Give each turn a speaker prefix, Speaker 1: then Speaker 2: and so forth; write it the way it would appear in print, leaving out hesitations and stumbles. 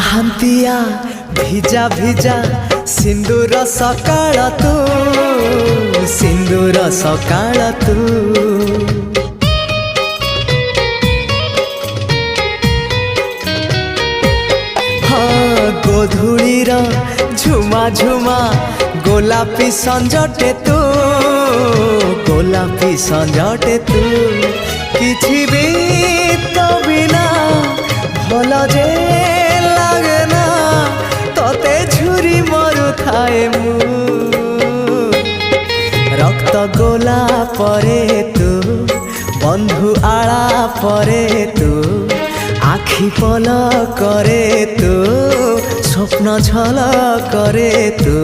Speaker 1: ପାହାନ୍ତିଆ ଭିଜା ଭିଜା ସିନ୍ଦୁର ସକାଳ ତୁ, ସିନ୍ଦୁର ସକାଳ ତୁ। ହଁ ଗୋଧୂଳିର ଝୁମା ଝୁମା ଗୋଲାପୀ ସଞ୍ଜଟେ ତୁ, ଗୋଲାପୀ ସଞ୍ଜଟେ ତୁ। କିଛି ବି ତ ବିନା ଭଲ ଯେ লাগে না, তোতে ঝুরি মরুথায়ে মু। রক্ত গোলা পরে তু, বন্ধু আড়া পরে তু, আখি পল করে তু, স্বপ্ন ঝল করে তু।